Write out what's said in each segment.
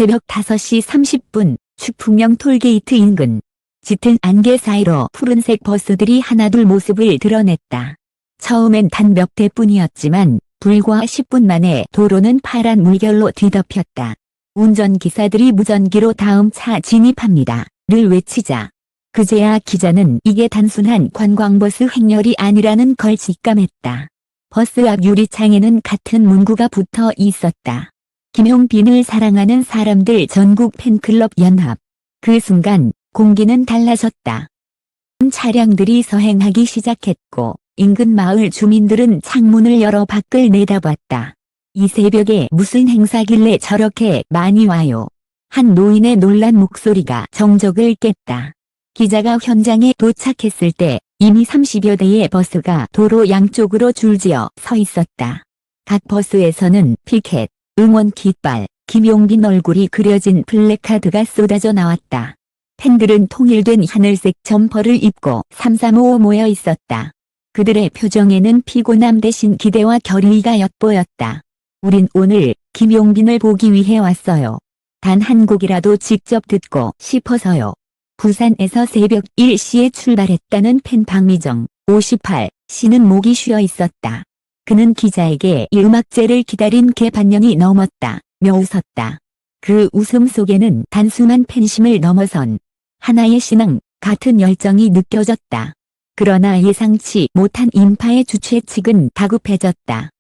새벽 5시 30분 축풍령 톨게이트 인근 짙은 안개 사이로 푸른색 버스들이 하나둘 모습을 드러냈다. 처음엔 단 몇 대뿐이었지만 불과 10분 만에 도로는 파란 물결로 뒤덮였다. 운전기사들이 무전기로 다음 차 진입합니다. 를 외치자 그제야 기자는 이게 단순한 관광버스 행렬이 아니라는 걸 직감했다. 버스 앞 유리창에는 같은 문구가 붙어 있었다. 김용빈을 사랑하는 사람들 전국 팬클럽 연합. 그 순간 공기는 달라졌다. 차량들이 서행하기 시작했고 인근 마을 주민들은 창문을 열어 밖을 내다봤다. 이 새벽에 무슨 행사길래 저렇게 많이 와요? 한 노인의 놀란 목소리가 정적을 깼다. 기자가 현장에 도착했을 때 이미 30여 대의 버스가 도로 양쪽으로 줄지어 서 있었다. 각 버스에서는 피켓, 응원 깃발, 김용빈 얼굴이 그려진 플래카드가 쏟아져 나왔다. 팬들은 통일된 하늘색 점퍼를 입고 삼삼오오 모여 있었다. 그들의 표정에는 피곤함 대신 기대와 결의가 엿보였다. 우린 오늘 김용빈을 보기 위해 왔어요. 단 한 곡이라도 직접 듣고 싶어서요. 부산에서 새벽 1시에 출발했다는 팬 박미정, 58, 씨는 목이 쉬어 있었다. 그는 기자에게 이 음악제를 기다린 게 반년이 넘었다. 며 웃었다. 그 웃음 속에는 단순한 팬심을 넘어선 하나의 신앙 같은 열정이 느껴졌다. 그러나 예상치 못한 인파의 주최 측은 다급해졌다.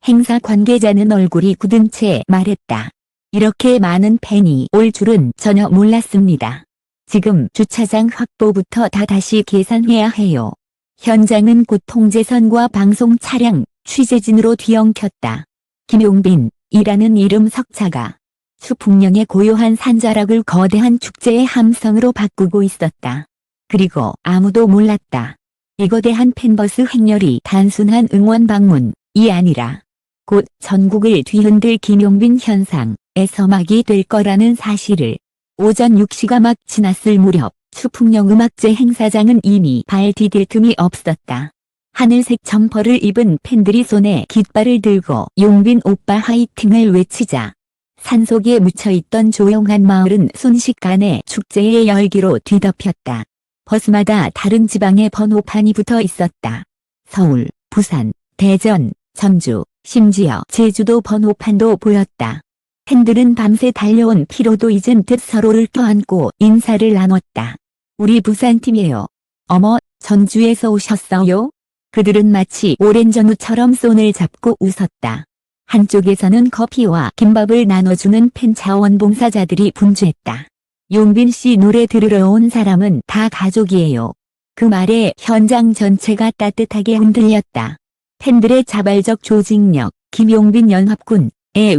행사 관계자는 얼굴이 굳은 채 말했다. 이렇게 많은 팬이 올 줄은 전혀 몰랐습니다. 지금 주차장 확보부터 다시 계산해야 해요. 현장은 곧 통제선과 방송 차량, 취재진으로 뒤엉켰다. 김용빈이라는 이름 석자가 추풍령의 고요한 산자락을 거대한 축제의 함성으로 바꾸고 있었다. 그리고 아무도 몰랐다. 이 거대한 팬버스 행렬이 단순한 응원 방문이 아니라 곧 전국을 뒤흔들 김용빈 현상의 서막이 될 거라는 사실을. 오전 6시가 막 지났을 무렵 추풍령 음악제 행사장은 이미 발 디딜 틈이 없었다. 하늘색 점퍼를 입은 팬들이 손에 깃발을 들고 용빈 오빠 화이팅을 외치자 산속에 묻혀있던 조용한 마을은 순식간에 축제의 열기로 뒤덮였다. 버스마다 다른 지방의 번호판이 붙어 있었다. 서울, 부산, 대전, 전주, 심지어 제주도 번호판도 보였다. 팬들은 밤새 달려온 피로도 잊은 듯 서로를 껴안고 인사를 나눴다. 우리 부산팀이에요. 어머, 전주에서 오셨어요? 그들은 마치 오랜 전우처럼 손을 잡고 웃었다. 한쪽에서는 커피와 김밥을 나눠주는 팬 자원봉사자들이 분주했다. 용빈 씨 노래 들으러 온 사람은 다 가족이에요. 그 말에 현장 전체가 따뜻하게 흔들렸다. 팬들의 자발적 조직력, 김용빈 연합군의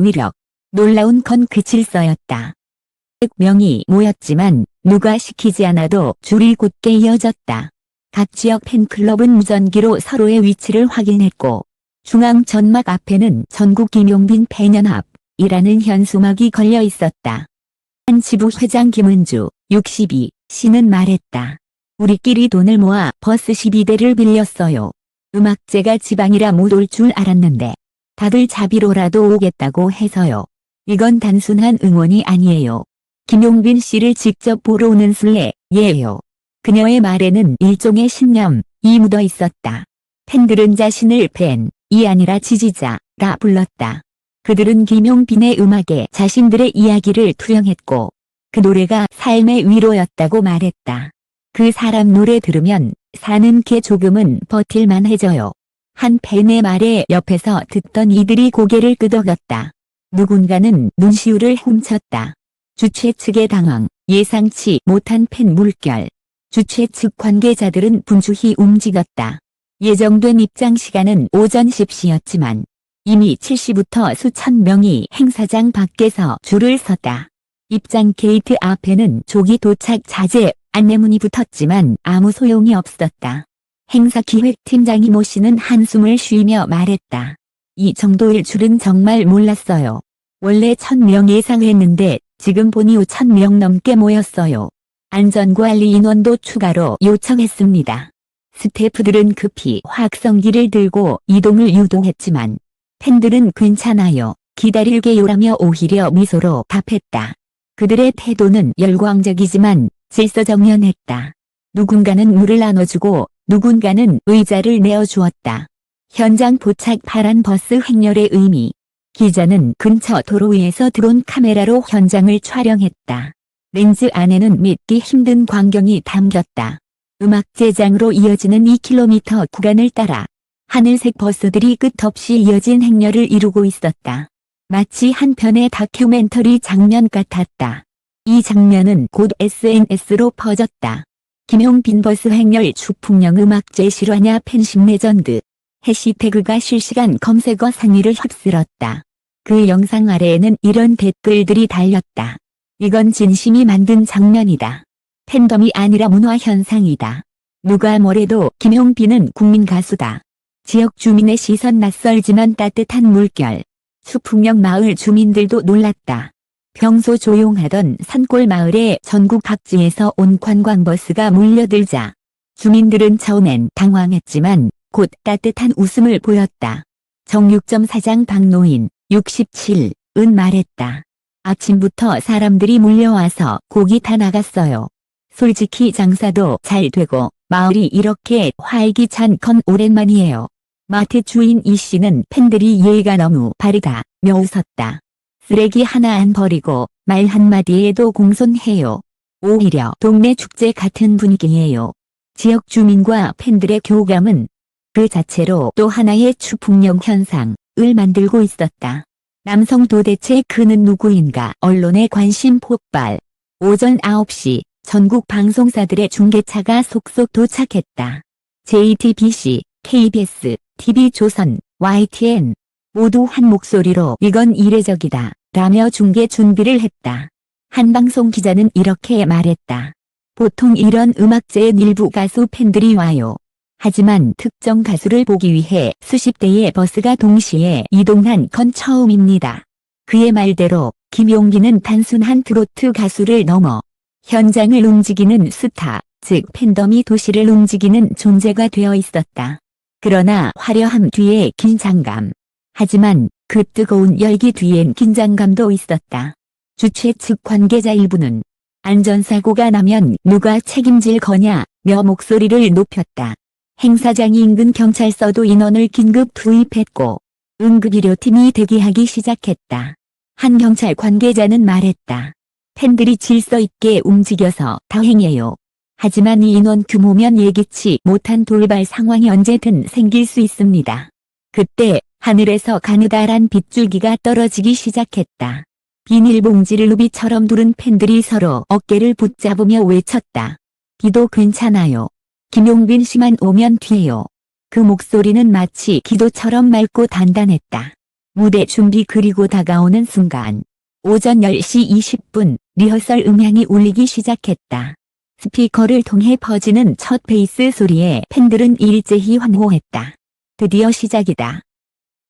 위력. 놀라운 건 그 질서였다. 100명이 모였지만 누가 시키지 않아도 줄이 곧게 이어졌다. 각 지역 팬클럽은 무전기로 서로의 위치를 확인했고 중앙 전막 앞에는 전국 김용빈 팬연합이라는 현수막이 걸려 있었다. 한 지부 회장 김은주, 62, 씨는 말했다. 우리끼리 돈을 모아 버스 12대를 빌렸어요. 음악제가 지방이라 못 올 줄 알았는데 다들 자비로라도 오겠다고 해서요. 이건 단순한 응원이 아니에요. 김용빈 씨를 직접 보러 오는 순례예요. 그녀의 말에는 일종의 신념이 묻어 있었다. 팬들은 자신을 팬이 아니라 지지자라 불렀다. 그들은 김용빈의 음악에 자신들의 이야기를 투영했고 그 노래가 삶의 위로였다고 말했다. 그 사람 노래 들으면 사는 게 조금은 버틸만 해져요. 한 팬의 말에 옆에서 듣던 이들이 고개를 끄덕였다. 누군가는 눈시울을 훔쳤다. 주최 측의 당황, 예상치 못한 팬 물결. 주최 측 관계자들은 분주히 움직였다. 예정된 입장 시간은 오전 10시였지만 이미 7시부터 수천 명이 행사장 밖에서 줄을 섰다. 입장 게이트 앞에는 조기 도착 자제 안내문이 붙었지만 아무 소용이 없었다. 행사기획팀장 이모 씨는 한숨을 쉬며 말했다. 이 정도일 줄은 정말 몰랐어요. 원래 1000명 예상했는데 지금 보니 5000명 넘게 모였어요. 안전관리 인원도 추가로 요청했습니다. 스태프들은 급히 확성기를 들고 이동을 유도했지만 팬들은 괜찮아요. 기다릴게요라며 오히려 미소로 답했다. 그들의 태도는 열광적이지만 질서정연했다. 누군가는 물을 나눠주고 누군가는 의자를 내어주었다. 현장 포착 파란 버스 행렬의 의미. 기자는 근처 도로 위에서 드론 카메라로 현장을 촬영했다. 렌즈 안에는 믿기 힘든 광경이 담겼다. 음악제장으로 이어지는 2km 구간을 따라 하늘색 버스들이 끝없이 이어진 행렬을 이루고 있었다. 마치 한 편의 다큐멘터리 장면 같았다. 이 장면은 곧 SNS로 퍼졌다. 김용빈 버스 행렬 추풍령 음악제 실화냐 팬심 레전드. 해시태그가 실시간 검색어 상위를 휩쓸었다. 그 영상 아래에는 이런 댓글들이 달렸다. 이건 진심이 만든 장면이다. 팬덤이 아니라 문화 현상이다. 누가 뭐래도 김용빈은 국민 가수다. 지역 주민의 시선 낯설지만 따뜻한 물결. 추풍령 마을 주민들도 놀랐다. 평소 조용하던 산골 마을에 전국 각지에서 온 관광버스가 몰려들자 주민들은 처음엔 당황했지만 곧 따뜻한 웃음을 보였다. 정육점 사장 박노인 67은 말했다. 아침부터 사람들이 몰려와서 고기 다 나갔어요. 솔직히 장사도 잘 되고 마을이 이렇게 활기찬 건 오랜만이에요. 마트 주인 이 씨는 팬들이 예의가 너무 바르다며 웃었다. 쓰레기 하나 안 버리고 말 한마디에도 공손해요. 오히려 동네 축제 같은 분위기예요. 지역 주민과 팬들의 교감은 그 자체로 또 하나의 추풍령 현상을 만들고 있었다. 남성 도대체 그는 누구인가 언론의 관심 폭발. 오전 9시 전국 방송사들의 중계차가 속속 도착했다. JTBC, KBS, TV조선, YTN 모두 한 목소리로 이건 이례적이다 라며 중계 준비를 했다. 한 방송 기자는 이렇게 말했다. 보통 이런 음악제엔 일부 가수 팬들이 와요. 하지만 특정 가수를 보기 위해 수십 대의 버스가 동시에 이동한 건 처음입니다. 그의 말대로 김용빈은 단순한 트로트 가수를 넘어 현장을 움직이는 스타, 즉 팬덤이 도시를 움직이는 존재가 되어 있었다. 그러나 화려함 뒤에 긴장감. 하지만 그 뜨거운 열기 뒤엔 긴장감도 있었다. 주최 측 관계자 일부는 안전사고가 나면 누가 책임질 거냐며 목소리를 높였다. 행사장이 인근 경찰서도 인원을 긴급 투입했고 응급의료팀이 대기하기 시작했다. 한 경찰 관계자는 말했다. 팬들이 질서 있게 움직여서 다행이에요. 하지만 이 인원 규모면 예기치 못한 돌발 상황이 언제든 생길 수 있습니다. 그때 하늘에서 가느다란 빗줄기가 떨어지기 시작했다. 비닐봉지를 루비처럼 두른 팬들이 서로 어깨를 붙잡으며 외쳤다. 비도 괜찮아요. 김용빈 씨만 오면 뒤에요. 그 목소리는 마치 기도처럼 맑고 단단했다. 무대 준비 그리고 다가오는 순간. 오전 10시 20분 리허설 음향이 울리기 시작했다. 스피커를 통해 퍼지는 첫 베이스 소리에 팬들은 일제히 환호했다. 드디어 시작이다.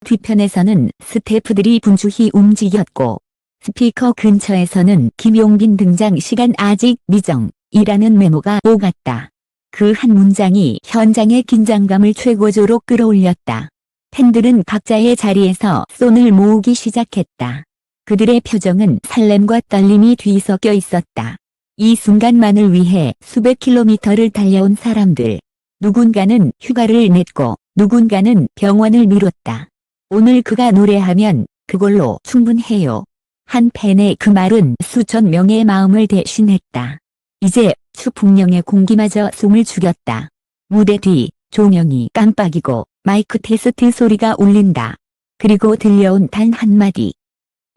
뒤편에서는 스태프들이 분주히 움직였고 스피커 근처에서는 김용빈 등장 시간 아직 미정이라는 메모가 오갔다. 그 한 문장이 현장의 긴장감을 최고조로 끌어올렸다. 팬들은 각자의 자리에서 손을 모으기 시작했다. 그들의 표정은 설렘과 떨림이 뒤섞여 있었다. 이 순간만을 위해 수백 킬로미터를 달려온 사람들. 누군가는 휴가를 냈고 누군가는 병원을 미뤘다. 오늘 그가 노래하면 그걸로 충분해요. 한 팬의 그 말은 수천 명의 마음을 대신했다. 이제 추풍령의 공기마저 숨을 죽였다. 무대 뒤 조명이 깜빡이고 마이크 테스트 소리가 울린다. 그리고 들려온 단 한마디.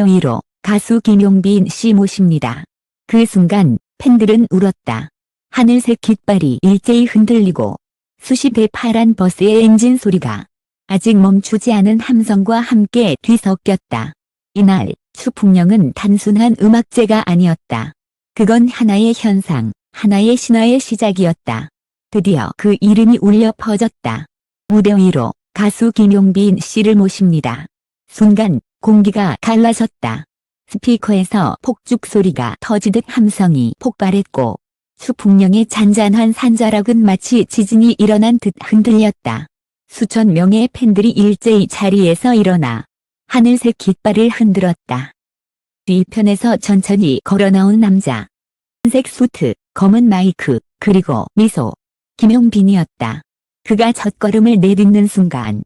위로 가수 김용빈 씨 모십니다. 그 순간 팬들은 울었다. 하늘색 깃발이 일제히 흔들리고 수십 대 파란 버스의 엔진 소리가 아직 멈추지 않은 함성과 함께 뒤섞였다. 이날 추풍령은 단순한 음악제가 아니었다. 그건 하나의 현상, 하나의 신화의 시작이었다. 드디어 그 이름이 울려 퍼졌다. 무대 위로 가수 김용빈 씨를 모십니다. 순간 공기가 갈라졌다. 스피커에서 폭죽 소리가 터지듯 함성이 폭발했고 추풍령의 잔잔한 산자락은 마치 지진이 일어난 듯 흔들렸다. 수천 명의 팬들이 일제히 자리에서 일어나 하늘색 깃발을 흔들었다. 뒤편에서 천천히 걸어 나온 남자. 흰색 수트, 검은 마이크, 그리고 미소. 김용빈이었다. 그가 첫걸음을 내딛는 순간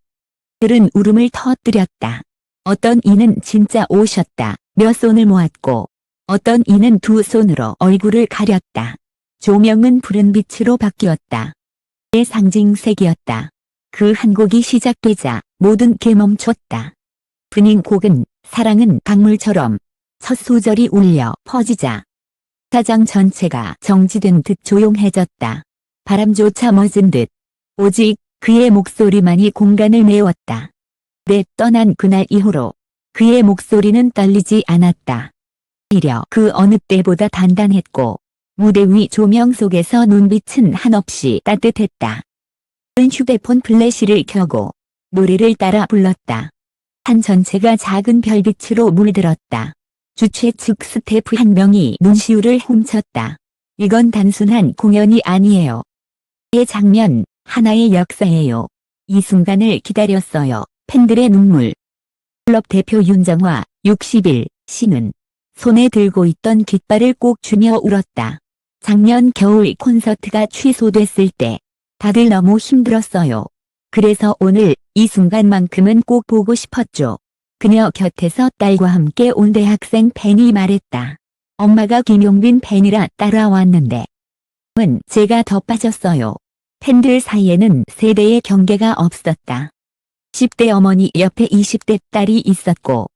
들은 울음을 터뜨렸다. 어떤 이는 진짜 오셨다. 몇 손을 모았고 어떤 이는 두 손으로 얼굴을 가렸다. 조명은 푸른 빛으로 바뀌었다. 의 상징색이었다. 그 한 곡이 시작되자 모든 게 멈췄다. 분인 곡은 사랑은 강물처럼 첫 소절이 울려 퍼지자 사장 전체가 정지된 듯 조용해졌다. 바람조차 멎은 듯 오직 그의 목소리만이 공간을 메웠다. 내 떠난 그날 이후로 그의 목소리는 떨리지 않았다. 오히려 그 어느 때보다 단단했고 무대 위 조명 속에서 눈빛은 한없이 따뜻했다. 휴대폰 플래시를 켜고 노래를 따라 불렀다. 산 전체가 작은 별빛으로 물들었다. 주최 측 스태프 한 명이 눈시울을 훔쳤다. 이건 단순한 공연이 아니에요. 이 장면, 하나의 역사예요. 이 순간을 기다렸어요. 팬들의 눈물. 클럽 대표 윤정화, 60일, 씨는 손에 들고 있던 깃발을 꼭 쥐며 울었다. 작년 겨울 콘서트가 취소됐을 때 다들 너무 힘들었어요. 그래서 오늘 이 순간만큼은 꼭 보고 싶었죠. 그녀 곁에서 딸과 함께 온 대학생 팬이 말했다. 엄마가 김용빈 팬이라 따라왔는데 은 제가 더 빠졌어요. 팬들 사이에는 세대의 경계가 없었다. 10대 어머니 옆에 20대 딸이 있었고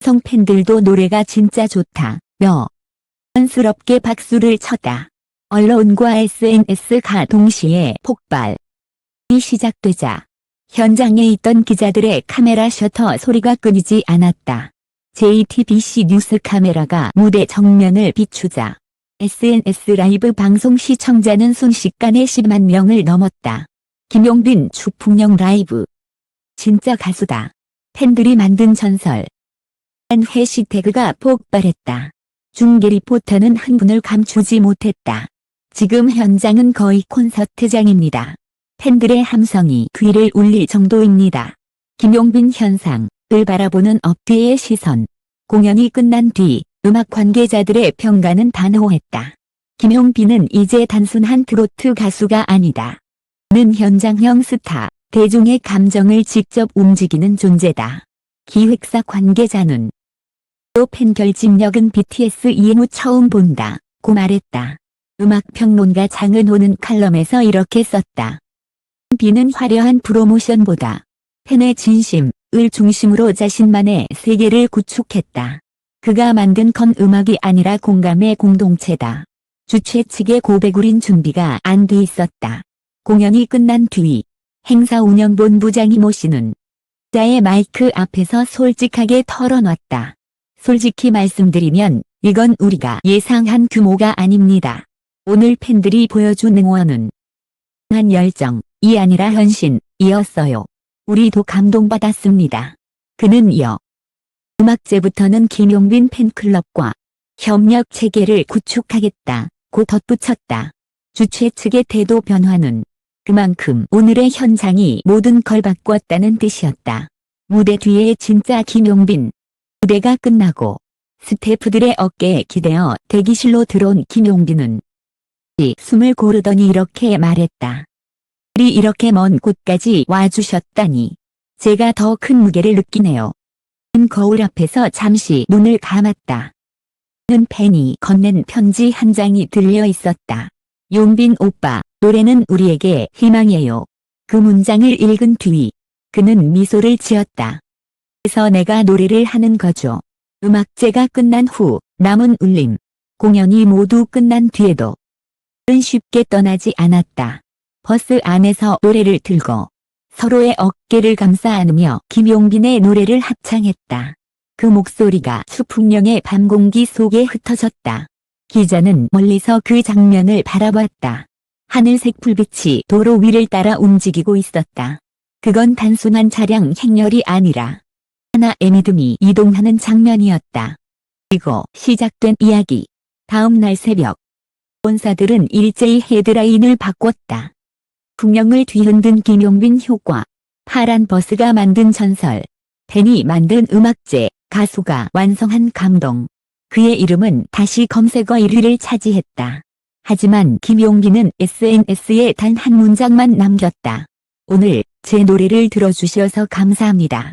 성팬들도 노래가 진짜 좋다. 며 촌스럽게 박수를 쳤다. 언론과 SNS가 동시에 폭발이 시작되자 현장에 있던 기자들의 카메라 셔터 소리가 끊이지 않았다. JTBC 뉴스 카메라가 무대 정면을 비추자 SNS 라이브 방송 시청자는 순식간에 10만 명을 넘었다. 김용빈 추풍령 라이브. 진짜 가수다. 팬들이 만든 전설. 한 해시태그가 폭발했다. 중계 리포터는 흥분을 감추지 못했다. 지금 현장은 거의 콘서트장입니다. 팬들의 함성이 귀를 울릴 정도입니다. 김용빈 현상을 바라보는 업계의 시선. 공연이 끝난 뒤 음악 관계자들의 평가는 단호했다. 김용빈은 이제 단순한 트로트 가수가 아니다. 그는 현장형 스타, 대중의 감정을 직접 움직이는 존재다. 기획사 관계자는 또 팬 결집력은 BTS 이후 처음 본다 고 말했다. 음악평론가 장은호는 칼럼에서 이렇게 썼다. 비는 화려한 프로모션보다 팬의 진심을 중심으로 자신만의 세계를 구축했다. 그가 만든 건 음악이 아니라 공감의 공동체다. 주최 측의 고백으린 준비가 안 돼 있었다. 공연이 끝난 뒤 행사 운영본부장 이모 씨는 자의 마이크 앞에서 솔직하게 털어놨다. 솔직히 말씀드리면 이건 우리가 예상한 규모가 아닙니다. 오늘 팬들이 보여준 응원은 한 열정이 아니라 현신이었어요. 우리도 감동받았습니다. 그는 음악제부터는 김용빈 팬클럽과 협력 체계를 구축하겠다고 덧붙였다. 주최 측의 태도 변화는 그만큼 오늘의 현장이 모든 걸 바꿨다는 뜻이었다. 무대 뒤에 진짜 김용빈. 무대가 끝나고 스태프들의 어깨에 기대어 대기실로 들어온 김용빈은 숨을 고르더니 이렇게 말했다. 우리 이렇게 먼 곳까지 와주셨다니 제가 더 큰 무게를 느끼네요. 거울 앞에서 잠시 눈을 감았다. 는 팬이 건넨 편지 한 장이 들려 있었다. 용빈 오빠, 노래는 우리에게 희망이에요. 그 문장을 읽은 뒤 그는 미소를 지었다. 그래서 내가 노래를 하는 거죠. 음악제가 끝난 후 남은 울림, 공연이 모두 끝난 뒤에도 은 쉽게 떠나지 않았다. 버스 안에서 노래를 틀고 서로의 어깨를 감싸 안으며 김용빈의 노래를 합창했다. 그 목소리가 추풍령의 밤 공기 속에 흩어졌다. 기자는 멀리서 그 장면을 바라봤다. 하늘색 불빛이 도로 위를 따라 움직이고 있었다. 그건 단순한 차량 행렬이 아니라 하나의 믿음이 이동하는 장면이었다. 그리고 시작된 이야기. 다음 날 새벽 본사들은 일제히 헤드라인을 바꿨다. 풍령을 뒤흔든 김용빈 효과. 파란 버스가 만든 전설. 팬이 만든 음악제. 가수가 완성한 감동. 그의 이름은 다시 검색어 1위를 차지했다. 하지만 김용빈은 SNS에 단 한 문장만 남겼다. 오늘 제 노래를 들어주셔서 감사합니다.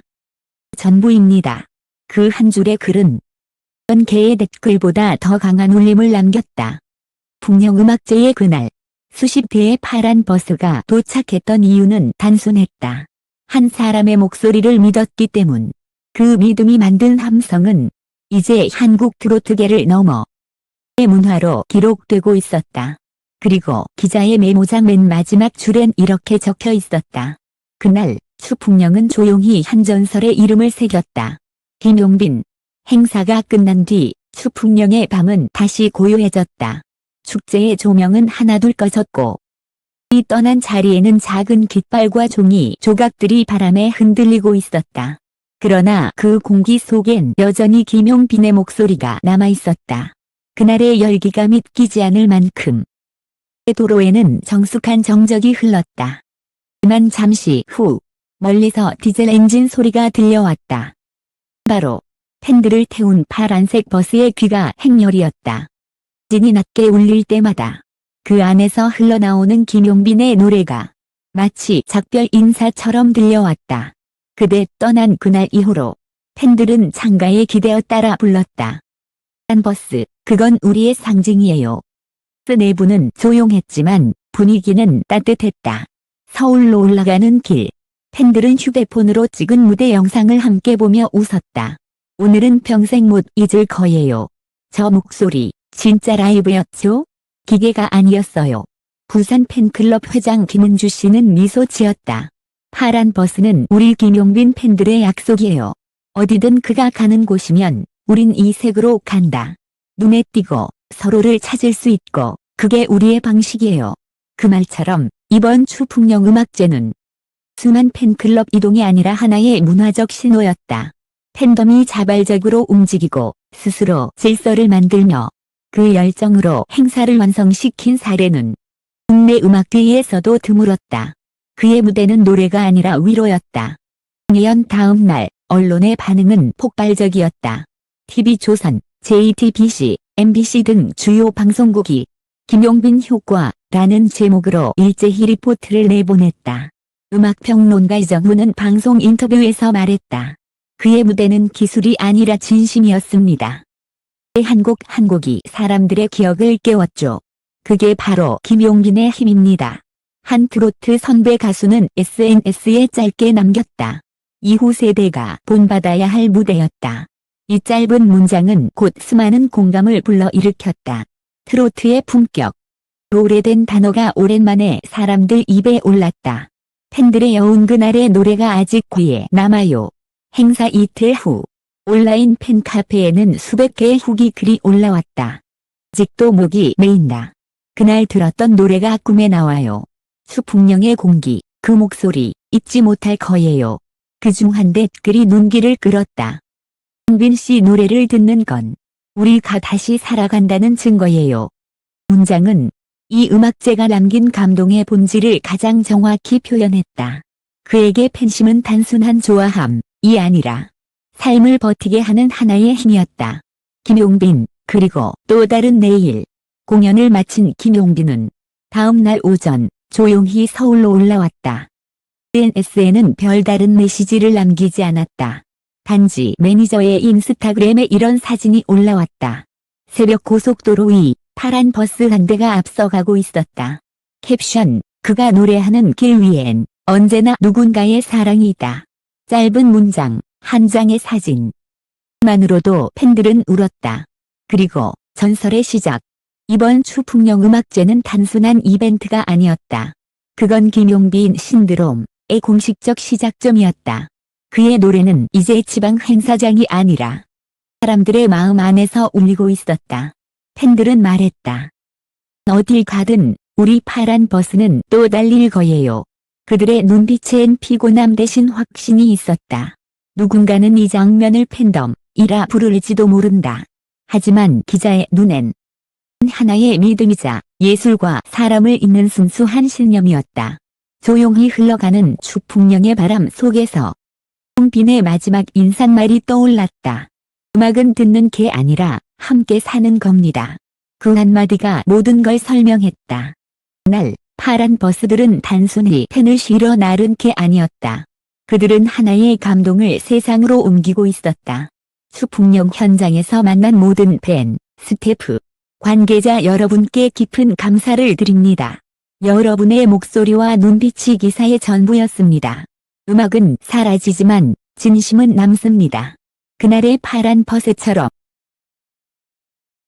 전부입니다. 그 한 줄의 글은 천 개의 댓글보다 더 강한 울림을 남겼다. 풍령음악제의 그날 수십 대의 파란 버스가 도착했던 이유는 단순했다. 한 사람의 목소리를 믿었기 때문. 그 믿음이 만든 함성은 이제 한국 트로트계를 넘어 문화로 기록되고 있었다. 그리고 기자의 메모장 맨 마지막 줄엔 이렇게 적혀 있었다. 그날 추풍령은 조용히 한 전설의 이름을 새겼다. 김용빈. 행사가 끝난 뒤 추풍령의 밤은 다시 고요해졌다. 축제의 조명은 하나둘 꺼졌고 이 떠난 자리에는 작은 깃발과 종이 조각들이 바람에 흔들리고 있었다. 그러나 그 공기 속엔 여전히 김용빈의 목소리가 남아있었다. 그날의 열기가 믿기지 않을 만큼 도로에는 정숙한 정적이 흘렀다. 하지만 잠시 후 멀리서 디젤 엔진 소리가 들려왔다. 바로 팬들을 태운 파란색 버스의 귀가 행렬이었다. 진이 낮게 울릴 때마다 그 안에서 흘러나오는 김용빈의 노래가 마치 작별 인사처럼 들려왔다. 그대 떠난 그날 이후로 팬들은 창가에 기대어 따라 불렀다. 한 버스, 그건 우리의 상징이에요. 버스 내부는 조용했지만 분위기는 따뜻했다. 서울로 올라가는 길, 팬들은 휴대폰으로 찍은 무대 영상을 함께 보며 웃었다. 오늘은 평생 못 잊을 거예요. 저 목소리, 진짜 라이브였죠? 기계가 아니었어요. 부산 팬클럽 회장 김은주 씨는 미소 지었다. 파란 버스는 우리 김용빈 팬들의 약속이에요. 어디든 그가 가는 곳이면 우린 이 색으로 간다. 눈에 띄고 서로를 찾을 수 있고 그게 우리의 방식이에요. 그 말처럼 이번 추풍령음악제는 순한 팬클럽 이동이 아니라 하나의 문화적 신호였다. 팬덤이 자발적으로 움직이고 스스로 질서를 만들며 그 열정으로 행사를 완성시킨 사례는 국내 음악계에서도 드물었다. 그의 무대는 노래가 아니라 위로였다. 공연 다음 날 언론의 반응은 폭발적이었다. TV조선, JTBC, MBC 등 주요 방송국이 김용빈 효과라는 제목으로 일제히 리포트를 내보냈다. 음악평론가 이정훈은 방송 인터뷰에서 말했다. 그의 무대는 기술이 아니라 진심이었습니다. 한 곡 한 곡이 사람들의 기억을 깨웠죠. 그게 바로 김용빈의 힘입니다. 한 트로트 선배 가수는 SNS에 짧게 남겼다. 이후 세대가 본받아야 할 무대였다. 이 짧은 문장은 곧 수많은 공감을 불러일으켰다. 트로트의 품격. 오래된 단어가 오랜만에 사람들 입에 올랐다. 팬들의 여운 그날의 노래가 아직 귀에 남아요. 행사 이틀 후 온라인 팬카페에는 수백 개의 후기 글이 올라왔다. 아직도 목이 메인다. 그날 들었던 노래가 꿈에 나와요. 추풍령의 공기, 그 목소리 잊지 못할 거예요. 그중 한 댓글이 눈길을 끌었다. 김용빈 씨 노래를 듣는 건 우리가 다시 살아간다는 증거예요. 문장은 이 음악제가 남긴 감동의 본질을 가장 정확히 표현했다. 그에게 팬심은 단순한 좋아함이 아니라 삶을 버티게 하는 하나의 힘이었다. 김용빈, 그리고 또 다른 내일. 공연을 마친 김용빈은 다음 날 오전 조용히 서울로 올라왔다. SNS에는 별다른 메시지를 남기지 않았다. 단지 매니저의 인스타그램에 이런 사진이 올라왔다. 새벽 고속도로 위 파란 버스 한 대가 앞서가고 있었다. 캡션, 그가 노래하는 길 위엔 언제나 누군가의 사랑이 있다. 짧은 문장, 한 장의 사진. 만으로도 팬들은 울었다. 그리고 전설의 시작. 이번 추풍령음악제는 단순한 이벤트가 아니었다. 그건 김용빈 신드롬의 공식적 시작점이었다. 그의 노래는 이제 지방 행사장이 아니라 사람들의 마음 안에서 울리고 있었다. 팬들은 말했다. 어딜 가든 우리 파란 버스는 또 달릴 거예요. 그들의 눈빛엔 피곤함 대신 확신이 있었다. 누군가는 이 장면을 팬덤이라 부를지도 모른다. 하지만 기자의 눈엔 하나의 믿음이자 예술과 사람을 잇는 순수한 신념이었다. 조용히 흘러가는 추풍령의 바람 속에서 홍빈의 마지막 인사말이 떠올랐다. 음악은 듣는 게 아니라 함께 사는 겁니다. 그 한마디가 모든 걸 설명했다. 그날 파란 버스들은 단순히 펜을 실어 나른 게 아니었다. 그들은 하나의 감동을 세상으로 옮기고 있었다. 추풍령 현장에서 만난 모든 팬, 스태프, 관계자 여러분께 깊은 감사를 드립니다. 여러분의 목소리와 눈빛이 기사의 전부였습니다. 음악은 사라지지만 진심은 남습니다. 그날의 파란 버스처럼